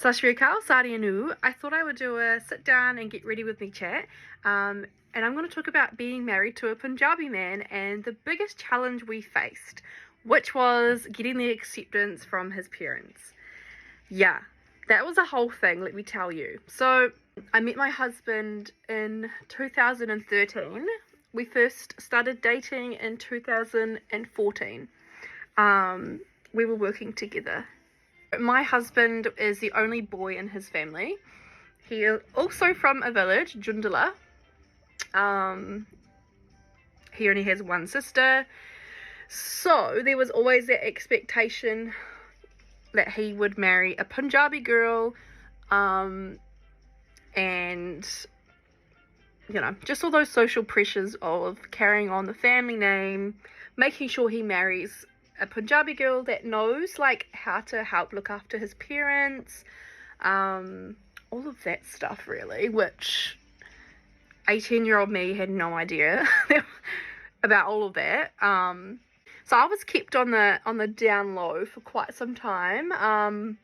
Sat Shri Akal, Sadi Anu. I thought I would do a sit down and get ready with me chat. And I'm going to talk about being married to a Punjabi man and the biggest challenge we faced, which was getting the acceptance from his parents. Yeah, that was a whole thing, let me tell you. So I met my husband in 2013. We first started dating in 2014. We were working together. My husband is the only boy in his family. He is also from a village, Jundala. He only has one sister. So there was always that expectation that he would marry a Punjabi girl. And, you know, just all those social pressures of carrying on the family name, making sure he marries a Punjabi girl that knows like how to help look after his parents, all of that stuff really, which 18-year-old me had no idea about all of that. So I was kept on the down low for quite some time. I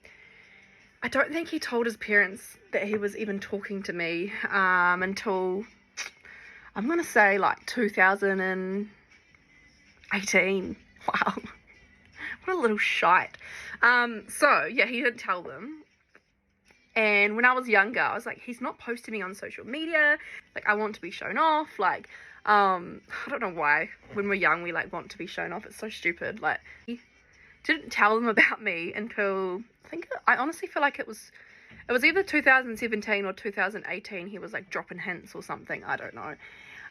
don't think he told his parents that he was even talking to me until, I'm gonna say, like 2018. Wow. What a little shite. So yeah, he didn't tell them. And when I was younger, I was like, he's not posting me on social media. Like, I want to be shown off. Like, I don't know why. When we're young, we like want to be shown off. It's so stupid. Like, he didn't tell them about me until, I honestly feel like it was either 2017 or 2018. He was like dropping hints or something. I don't know.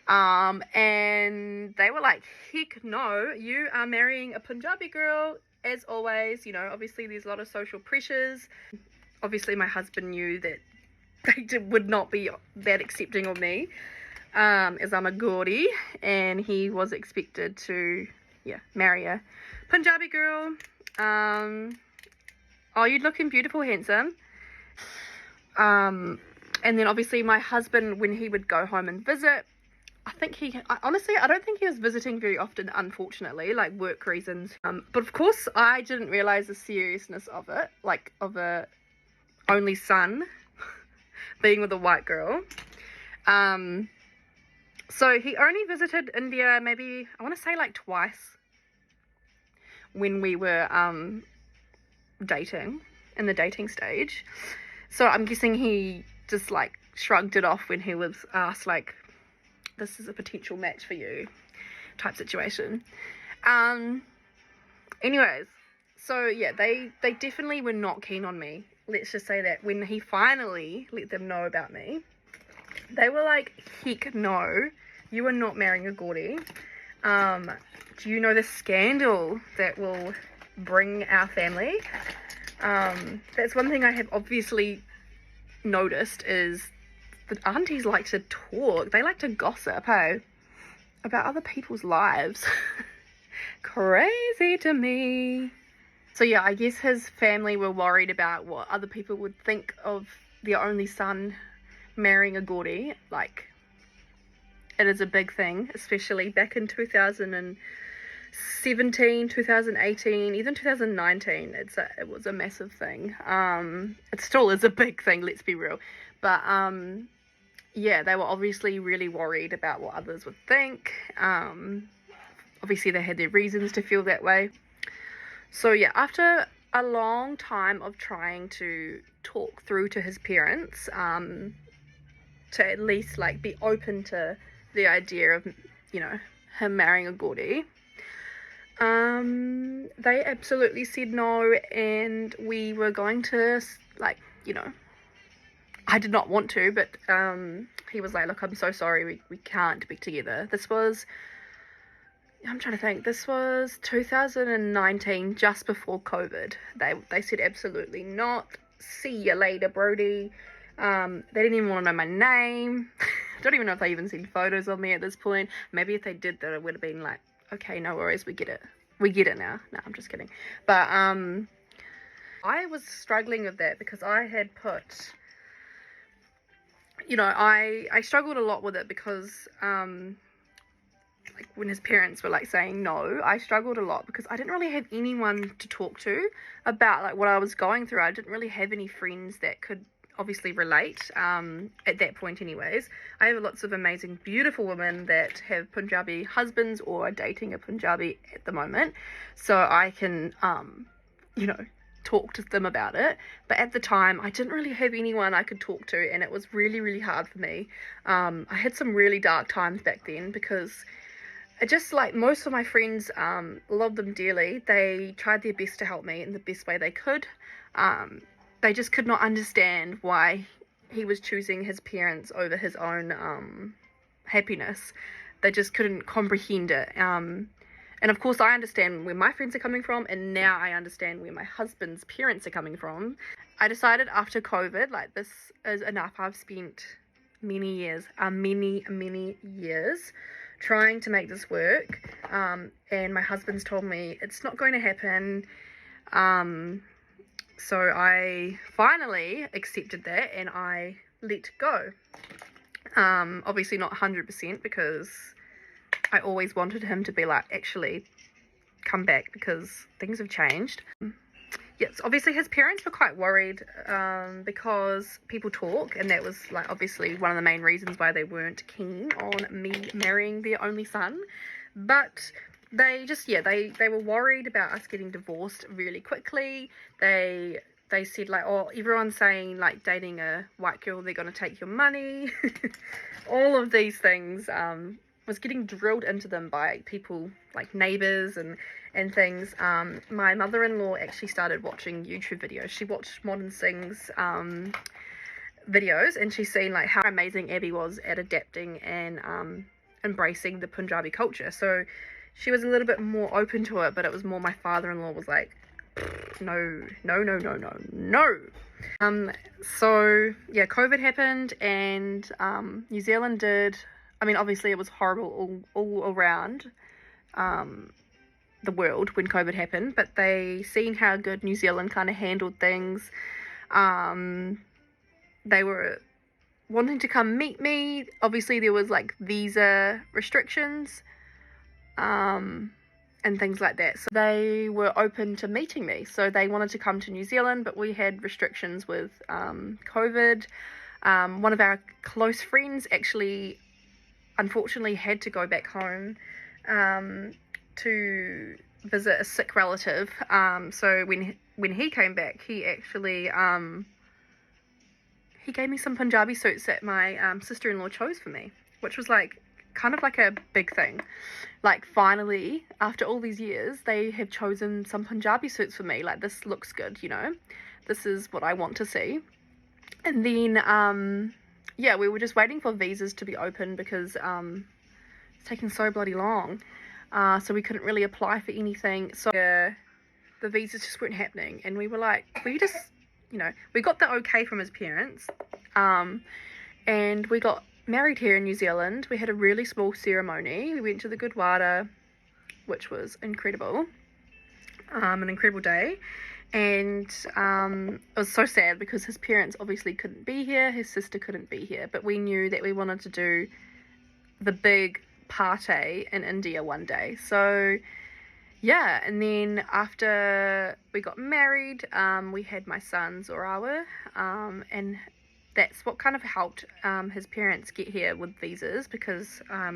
And they were like, heck no, you are marrying a Punjabi girl, as always. You know, obviously there's a lot of social pressures. Obviously my husband knew that they would not be that accepting of me, as I'm a Gaudi, and he was expected to, marry a Punjabi girl. Oh, you're looking beautiful, handsome. And then obviously my husband, when he would go home and visit, I don't think he was visiting very often, unfortunately, like work reasons. But of course, I didn't realize the seriousness of it, like of a only son being with a white girl. So he only visited India maybe, I want to say like twice when we were dating, in the dating stage. So I'm guessing he just like shrugged it off when he was asked like, this is a potential match for you type situation. Anyways, so yeah, they definitely were not keen on me. Let's just say that when he finally let them know about me, they were like, heck no, you are not marrying a Gaudi. Do you know the scandal that will bring our family? That's one thing I have obviously noticed is that aunties like to talk. They like to gossip, hey, about other people's lives. Crazy to me. So yeah, I guess his family were worried about what other people would think of their only son marrying a Gaudi. Like, it is a big thing, especially back in 2017, 2018, even 2019. It was a massive thing. It still is a big thing, let's be real. But yeah, they were obviously really worried about what others would think. Obviously they had their reasons to feel that way. So yeah, after a long time of trying to talk through to his parents, to at least like be open to the idea of, you know, him marrying a Gaudi, they absolutely said no, and we were going to, like, you know, I did not want to, but he was like, look, I'm so sorry, we can't be together. I'm trying to think, this was 2019, just before COVID. They said absolutely not. See you later, Brody. They didn't even want to know my name. I don't even know if they even seen photos of me at this point. Maybe if they did that, it would have been like, okay, no worries, we get it. We get it now. No, I'm just kidding. But I was struggling with that because I had put, you know, I struggled a lot with it because like when his parents were like saying no, I struggled a lot because I didn't really have anyone to talk to about like what I was going through. I didn't really have any friends that could obviously relate at that point anyways. I have lots of amazing, beautiful women that have Punjabi husbands or are dating a Punjabi at the moment, so I can you know, talk to them about it. But at the time I didn't really have anyone I could talk to, and it was really, really hard for me. I had some really dark times back then because it just, like, most of my friends, loved them dearly. They tried their best to help me in the best way they could. They just could not understand why he was choosing his parents over his own happiness. They just couldn't comprehend it. And of course I understand where my friends are coming from, and now I understand where my husband's parents are coming from. I decided after COVID, like, this is enough. I've spent many years trying to make this work, and my husband's told me it's not going to happen. So I finally accepted that and I let go. Obviously not 100%, because I always wanted him to be like, actually come back, because things have changed. Yes, obviously his parents were quite worried because people talk, and that was like obviously one of the main reasons why they weren't keen on me marrying their only son. But they just, yeah, they were worried about us getting divorced really quickly. They said like, oh, everyone's saying like dating a white girl, they're going to take your money. All of these things was getting drilled into them by people like neighbours and things. My mother-in-law actually started watching YouTube videos. She watched Modern Sing's videos, and she's seen like how amazing Abby was at adapting and embracing the Punjabi culture. So she was a little bit more open to it, but it was more my father-in-law was like, no. So yeah, COVID happened, and New Zealand did. I mean, obviously it was horrible all around the world when COVID happened, but they seen how good New Zealand kind of handled things. They were wanting to come meet me. Obviously there was like visa restrictions and things like that, so they were open to meeting me. So they wanted to come to New Zealand, but we had restrictions with COVID. One of our close friends actually unfortunately had to go back home to visit a sick relative. So when he came back, he actually he gave me some Punjabi suits that my sister-in-law chose for me, which was like kind of like a big thing. Like, finally, after all these years, they have chosen some Punjabi suits for me. Like, this looks good, you know, this is what I want to see. And then yeah, we were just waiting for visas to be open because it's taking so bloody long, so we couldn't really apply for anything. So the visas just weren't happening, and we were like, we just, you know, we got the okay from his parents, and we got married here in New Zealand. We had a really small ceremony. We went to the Gurdwara, which was incredible, an incredible day. And it was so sad because his parents obviously couldn't be here, his sister couldn't be here, but we knew that we wanted to do the big party in India one day. So yeah, and then after we got married, we had my son Zorawa, and that's what kind of helped his parents get here with visas, because I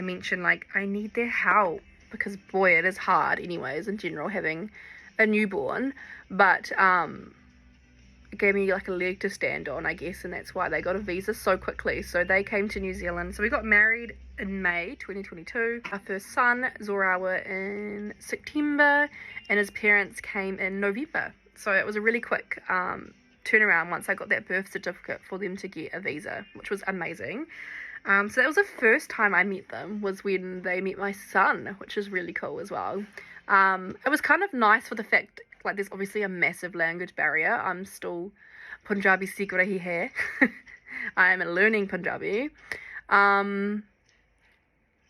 mentioned like I need their help, because boy, it is hard anyways in general having a newborn, but it gave me like a leg to stand on, I guess, and that's why they got a visa so quickly. So they came to New Zealand. So we got married in May 2022. Our first son Zorawa in September, and his parents came in November. So it was a really quick turnaround once I got that birth certificate for them to get a visa, which was amazing. So that was the first time I met them, was when they met my son, which is really cool as well. It was kind of nice for the fact, like, there's obviously a massive language barrier. I'm still Punjabi sikh rahi hai. I am learning Punjabi.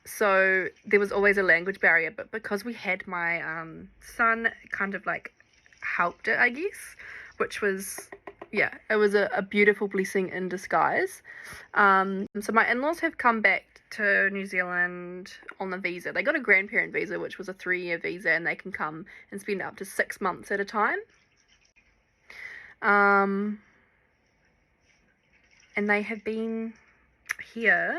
So there was always a language barrier, but because we had my son, it kind of like helped it, I guess, which was, yeah, it was a beautiful blessing in disguise. So my in-laws have come back to New Zealand on the visa. They got a grandparent visa, which was a 3-year visa, and they can come and spend up to 6 months at a time. And they have been here,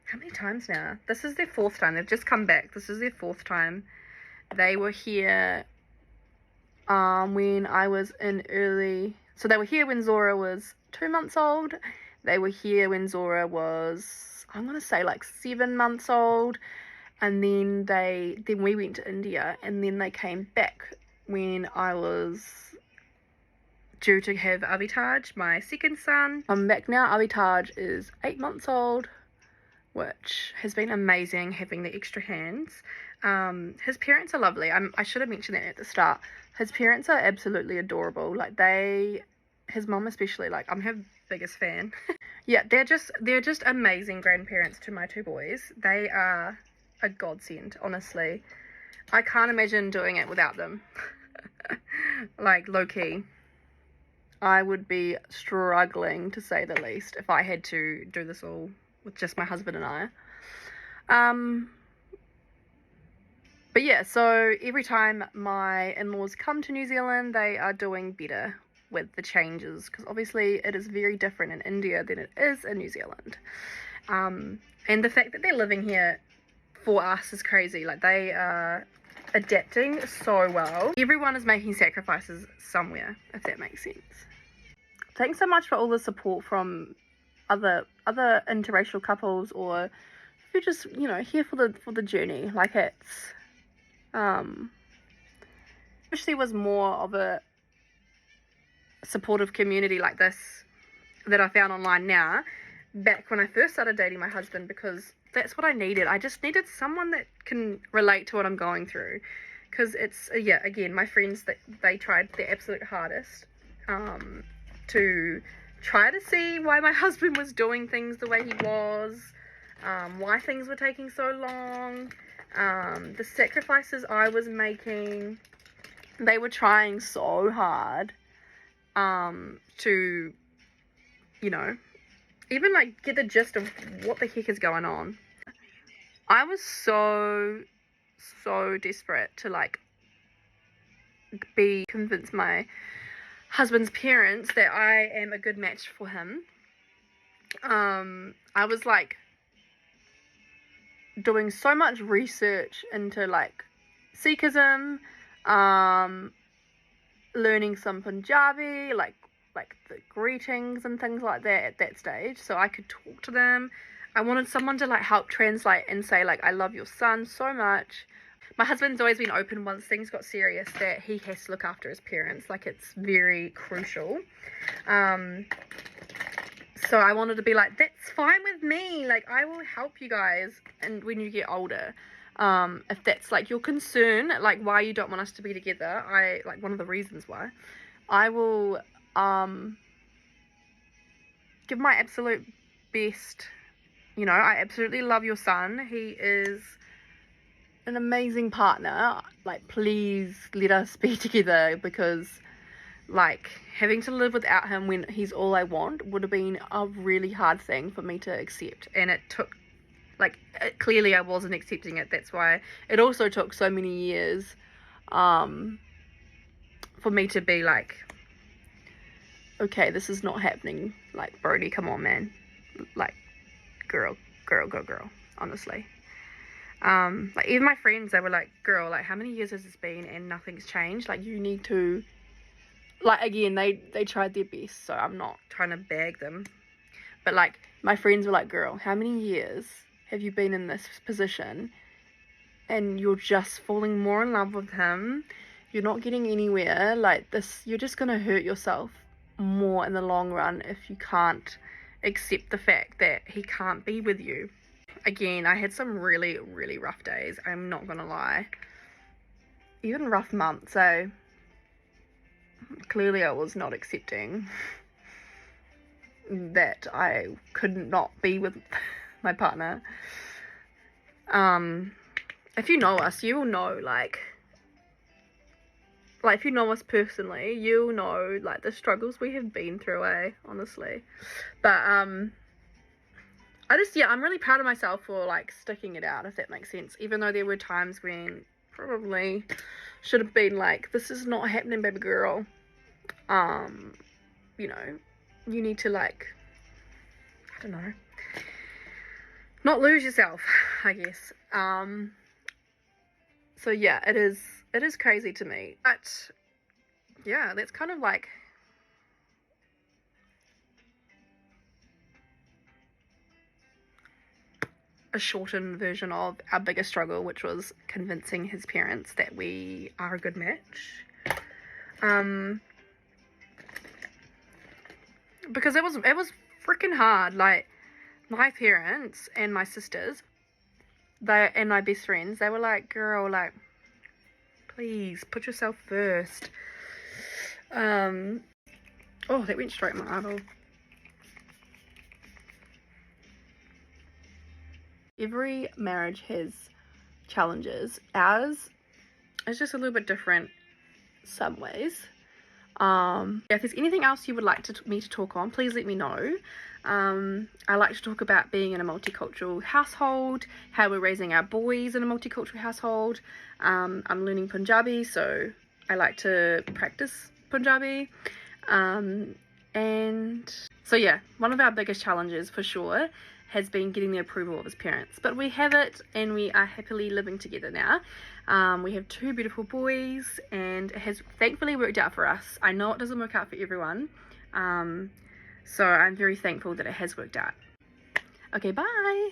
how many times now? This is their 4th time. They've just come back. This is their 4th time. They were here when I was in so they were here when Zora was 2 months old. They were here when Zora was, I'm going to say like 7 months old. And then we went to India, and then they came back when I was due to have Avitaj, my 2nd son. I'm back now. Avitaj is 8 months old, which has been amazing having the extra hands. His parents are lovely. I should have mentioned that at the start. His parents are absolutely adorable. Like his mom especially, like I'm her biggest fan. Yeah, they're just amazing grandparents to my 2 boys. They are a godsend, honestly. I can't imagine doing it without them. Like low key, I would be struggling to say the least if I had to do this all with just my husband and I. But yeah, so every time my in-laws come to New Zealand, they are doing better with the changes, because obviously it is very different in India than it is in New Zealand. And the fact that they're living here for us is crazy. Like they are adapting so well. Everyone is making sacrifices somewhere, if that makes sense. Thanks so much for all the support from other interracial couples, or if you're just, you know, here for the journey. Like it's wish there was more of a supportive community like this that I found online now, back when I first started dating my husband, because that's what I needed. I just needed someone that can relate to what I'm going through, because it's yeah, again, my friends, that they tried their absolute hardest to try to see why my husband was doing things the way he was, why things were taking so long, the sacrifices I was making. They were trying so hard to, you know, even like get the gist of what the heck is going on. I was so desperate to like convince my husband's parents that I am a good match for him. I was like doing so much research into like Sikhism, learning some Punjabi, like the greetings and things like that at that stage, so I could talk to them. I wanted someone to like help translate and say like, I love your son so much. My husband's always been open once things got serious that he has to look after his parents. Like it's very crucial. So I wanted to be like, that's fine with me. Like I will help you guys. And when you get older, if that's like your concern, like why you don't want us to be together, like one of the reasons why, I will give my absolute best. You know, I absolutely love your son. He is an amazing partner. Like, please let us be together, because like having to live without him when he's all I want would have been a really hard thing for me to accept. And it took clearly I wasn't accepting it. That's why it also took so many years for me to be like, okay, this is not happening. Like, Brody, come on, man. Like, girl, honestly. Like, even my friends, they were like, girl, like, how many years has this been and nothing's changed? Like, you need to, like, again, they tried their best, so I'm not trying to bag them. But, like, my friends were like, girl, how many years have you been in this position and you're just falling more in love with him? You're not getting anywhere. Like, this, you're just going to hurt yourself more in the long run if you can't accept the fact that he can't be with you. Again, I had some really, really rough days. I'm not going to lie. Even rough months. So, clearly I was not accepting that I could not be with my partner. If you know us, you will know, like if you know us personally, you'll know, like, the struggles we have been through, honestly. But, I'm really proud of myself for like sticking it out, if that makes sense, even though there were times when probably should have been like, this is not happening, baby girl. You know, you need to like, I don't know, not lose yourself, I guess. So yeah, it is crazy to me, but yeah, that's kind of like a shortened version of our biggest struggle, which was convincing his parents that we are a good match. Because it was freaking hard. Like, my parents and my sisters, and my best friends, they were like, girl, like, please put yourself first. Oh, that went straight in my eyeball. Every marriage has challenges. Ours is just a little bit different some ways. If there's anything else you would like me to talk on, please let me know. I like to talk about being in a multicultural household, how we're raising our boys in a multicultural household. I'm learning Punjabi, so I like to practice Punjabi. And so yeah, one of our biggest challenges for sure has been getting the approval of his parents, but we have it, and we are happily living together now. We have 2 beautiful boys, and it has thankfully worked out for us. I know it doesn't work out for everyone, so I'm very thankful that it has worked out. Okay, bye.